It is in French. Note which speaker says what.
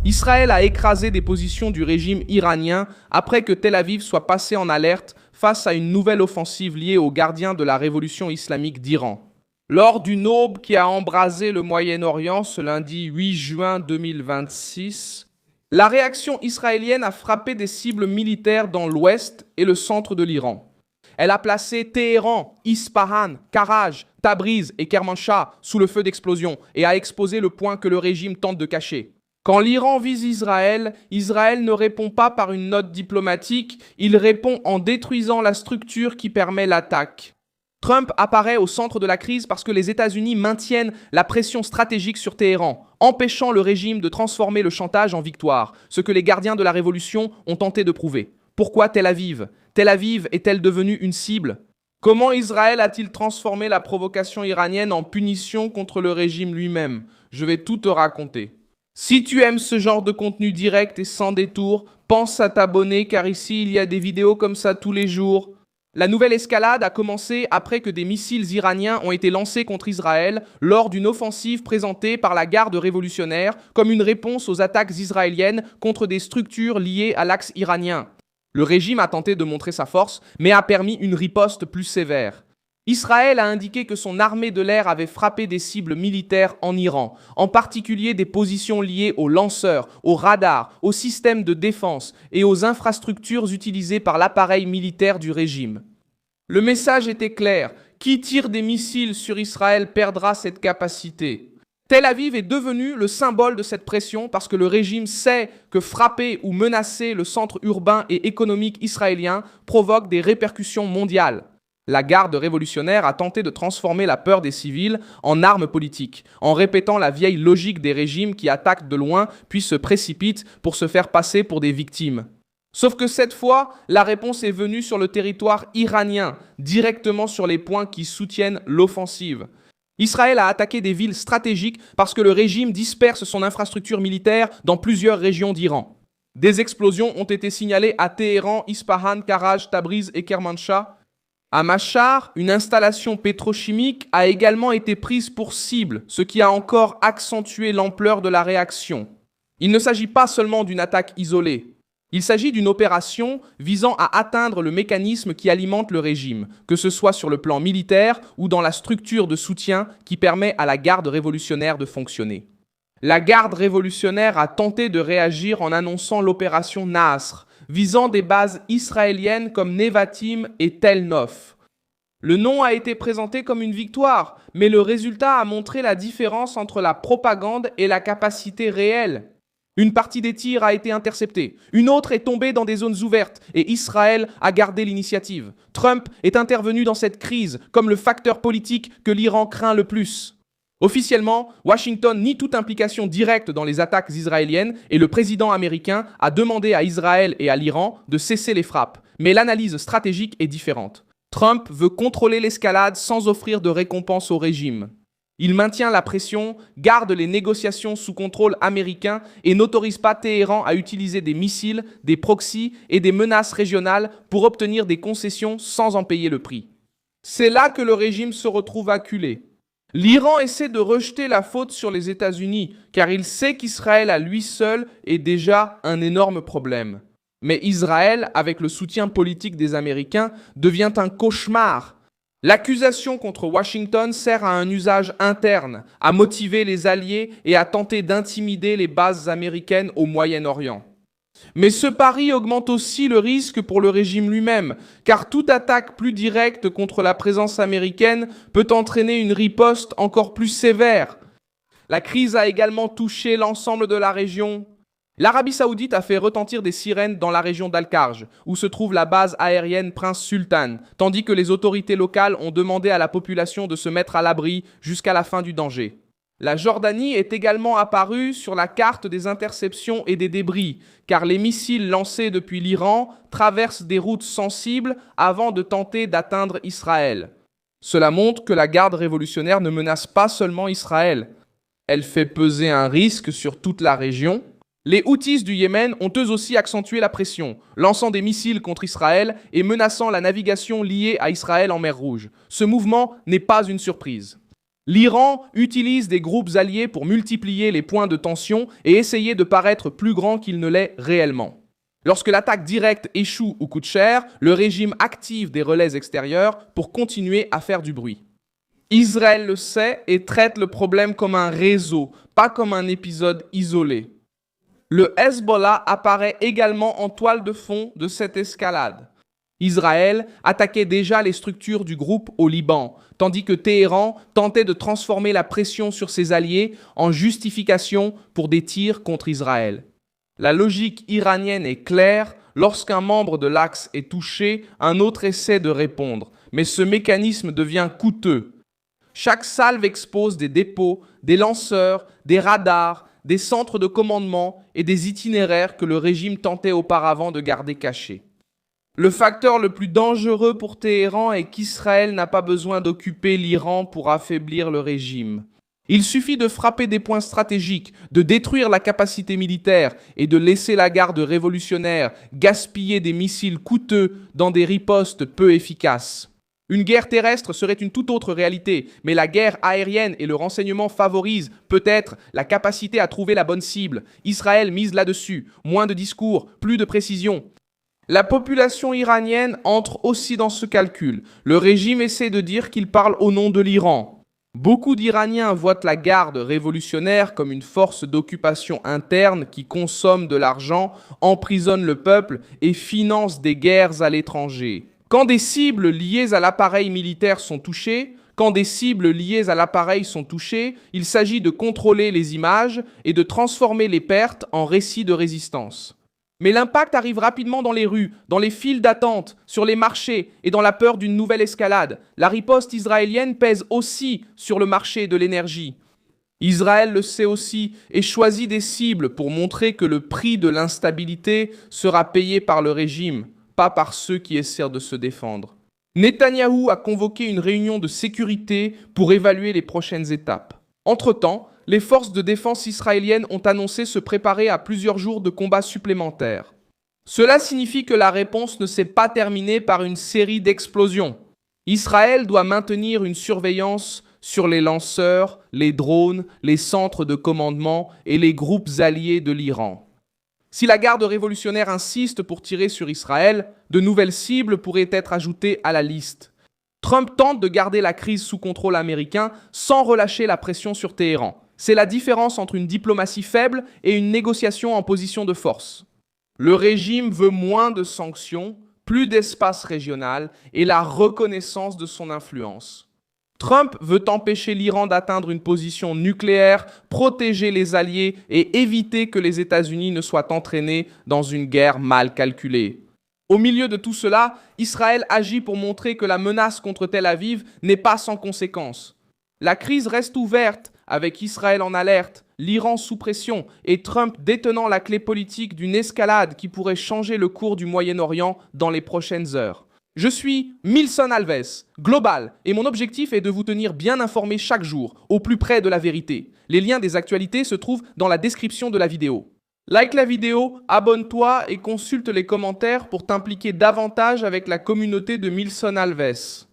Speaker 1: Israël a écrasé des positions du régime iranien après que Tel Aviv soit passé en alerte face à une nouvelle offensive liée aux gardiens de la révolution islamique d'Iran. Lors d'une aube qui a embrasé le Moyen-Orient ce lundi 8 juin 2026, la réaction israélienne a frappé des cibles militaires dans l'ouest et le centre de l'Iran. Elle a placé Téhéran, Ispahan, Karaj, Tabriz et Kermanshah sous le feu d'explosion et a exposé le point que le régime tente de cacher. Quand l'Iran vise Israël, Israël ne répond pas par une note diplomatique, il répond en détruisant la structure qui permet l'attaque. Trump apparaît au centre de la crise parce que les États-Unis maintiennent la pression stratégique sur Téhéran, empêchant le régime de transformer le chantage en victoire, ce que les gardiens de la révolution ont tenté de prouver. Pourquoi Tel Aviv? Tel Aviv est-elle devenue une cible? Comment Israël a-t-il transformé la provocation iranienne en punition contre le régime lui-même? Je vais tout te raconter. Si tu aimes ce genre de contenu direct et sans détour, pense à t'abonner car ici il y a des vidéos comme ça tous les jours. La nouvelle escalade a commencé après que des missiles iraniens ont été lancés contre Israël lors d'une offensive présentée par la garde révolutionnaire comme une réponse aux attaques israéliennes contre des structures liées à l'axe iranien. Le régime a tenté de montrer sa force, mais a permis une riposte plus sévère. Israël a indiqué que son armée de l'air avait frappé des cibles militaires en Iran, en particulier des positions liées aux lanceurs, aux radars, aux systèmes de défense et aux infrastructures utilisées par l'appareil militaire du régime. Le message était clair, qui tire des missiles sur Israël perdra cette capacité. Tel Aviv est devenu le symbole de cette pression parce que le régime sait que frapper ou menacer le centre urbain et économique israélien provoque des répercussions mondiales. La garde révolutionnaire a tenté de transformer la peur des civils en arme politique, en répétant la vieille logique des régimes qui attaquent de loin puis se précipitent pour se faire passer pour des victimes. Sauf que cette fois, la réponse est venue sur le territoire iranien, directement sur les points qui soutiennent l'offensive. Israël a attaqué des villes stratégiques parce que le régime disperse son infrastructure militaire dans plusieurs régions d'Iran. Des explosions ont été signalées à Téhéran, Ispahan, Karaj, Tabriz et Kermanshah. À Machar, une installation pétrochimique a également été prise pour cible, ce qui a encore accentué l'ampleur de la réaction. Il ne s'agit pas seulement d'une attaque isolée. Il s'agit d'une opération visant à atteindre le mécanisme qui alimente le régime, que ce soit sur le plan militaire ou dans la structure de soutien qui permet à la garde révolutionnaire de fonctionner. La garde révolutionnaire a tenté de réagir en annonçant l'opération Nasr, visant des bases israéliennes comme Nevatim et Tel Nof. Le nom a été présenté comme une victoire, mais le résultat a montré la différence entre la propagande et la capacité réelle. Une partie des tirs a été interceptée, une autre est tombée dans des zones ouvertes et Israël a gardé l'initiative. Trump est intervenu dans cette crise comme le facteur politique que l'Iran craint le plus. Officiellement, Washington nie toute implication directe dans les attaques israéliennes et le président américain a demandé à Israël et à l'Iran de cesser les frappes. Mais l'analyse stratégique est différente. Trump veut contrôler l'escalade sans offrir de récompense au régime. Il maintient la pression, garde les négociations sous contrôle américain et n'autorise pas Téhéran à utiliser des missiles, des proxys et des menaces régionales pour obtenir des concessions sans en payer le prix. C'est là que le régime se retrouve acculé. L'Iran essaie de rejeter la faute sur les États-Unis, car il sait qu'Israël à lui seul est déjà un énorme problème. Mais Israël, avec le soutien politique des Américains, devient un cauchemar. L'accusation contre Washington sert à un usage interne, à motiver les alliés et à tenter d'intimider les bases américaines au Moyen-Orient. Mais ce pari augmente aussi le risque pour le régime lui-même, car toute attaque plus directe contre la présence américaine peut entraîner une riposte encore plus sévère. La crise a également touché l'ensemble de la région. L'Arabie Saoudite a fait retentir des sirènes dans la région d'Al-Kharj, où se trouve la base aérienne Prince Sultan, tandis que les autorités locales ont demandé à la population de se mettre à l'abri jusqu'à la fin du danger. La Jordanie est également apparue sur la carte des interceptions et des débris, car les missiles lancés depuis l'Iran traversent des routes sensibles avant de tenter d'atteindre Israël. Cela montre que la garde révolutionnaire ne menace pas seulement Israël. Elle fait peser un risque sur toute la région. Les Houthis du Yémen ont eux aussi accentué la pression, lançant des missiles contre Israël et menaçant la navigation liée à Israël en mer Rouge. Ce mouvement n'est pas une surprise. L'Iran utilise des groupes alliés pour multiplier les points de tension et essayer de paraître plus grand qu'il ne l'est réellement. Lorsque l'attaque directe échoue ou coûte cher, le régime active des relais extérieurs pour continuer à faire du bruit. Israël le sait et traite le problème comme un réseau, pas comme un épisode isolé. Le Hezbollah apparaît également en toile de fond de cette escalade. Israël attaquait déjà les structures du groupe au Liban, tandis que Téhéran tentait de transformer la pression sur ses alliés en justification pour des tirs contre Israël. La logique iranienne est claire, lorsqu'un membre de l'axe est touché, un autre essaie de répondre, mais ce mécanisme devient coûteux. Chaque salve expose des dépôts, des lanceurs, des radars, des centres de commandement et des itinéraires que le régime tentait auparavant de garder cachés. Le facteur le plus dangereux pour Téhéran est qu'Israël n'a pas besoin d'occuper l'Iran pour affaiblir le régime. Il suffit de frapper des points stratégiques, de détruire la capacité militaire et de laisser la garde révolutionnaire gaspiller des missiles coûteux dans des ripostes peu efficaces. Une guerre terrestre serait une toute autre réalité, mais la guerre aérienne et le renseignement favorisent peut-être la capacité à trouver la bonne cible. Israël mise là-dessus, moins de discours, plus de précision. La population iranienne entre aussi dans ce calcul. Le régime essaie de dire qu'il parle au nom de l'Iran. Beaucoup d'Iraniens voient la garde révolutionnaire comme une force d'occupation interne qui consomme de l'argent, emprisonne le peuple et finance des guerres à l'étranger. Quand des cibles liées à l'appareil militaire sont touchées, il s'agit de contrôler les images et de transformer les pertes en récits de résistance. Mais l'impact arrive rapidement dans les rues, dans les files d'attente, sur les marchés et dans la peur d'une nouvelle escalade. La riposte israélienne pèse aussi sur le marché de l'énergie. Israël le sait aussi et choisit des cibles pour montrer que le prix de l'instabilité sera payé par le régime, pas par ceux qui essaient de se défendre. Netanyahou a convoqué une réunion de sécurité pour évaluer les prochaines étapes. Entre-temps, les forces de défense israéliennes ont annoncé se préparer à plusieurs jours de combats supplémentaires. Cela signifie que la réponse ne s'est pas terminée par une série d'explosions. Israël doit maintenir une surveillance sur les lanceurs, les drones, les centres de commandement et les groupes alliés de l'Iran. Si la garde révolutionnaire insiste pour tirer sur Israël, de nouvelles cibles pourraient être ajoutées à la liste. Trump tente de garder la crise sous contrôle américain sans relâcher la pression sur Téhéran. C'est la différence entre une diplomatie faible et une négociation en position de force. Le régime veut moins de sanctions, plus d'espace régional et la reconnaissance de son influence. Trump veut empêcher l'Iran d'atteindre une position nucléaire, protéger les alliés et éviter que les États-Unis ne soient entraînés dans une guerre mal calculée. Au milieu de tout cela, Israël agit pour montrer que la menace contre Tel Aviv n'est pas sans conséquences. La crise reste ouverte, avec Israël en alerte, l'Iran sous pression et Trump détenant la clé politique d'une escalade qui pourrait changer le cours du Moyen-Orient dans les prochaines heures. Je suis Milson Alves, Global, et mon objectif est de vous tenir bien informés chaque jour, au plus près de la vérité. Les liens des actualités se trouvent dans la description de la vidéo. Like la vidéo, abonne-toi et consulte les commentaires pour t'impliquer davantage avec la communauté de Milson Alves.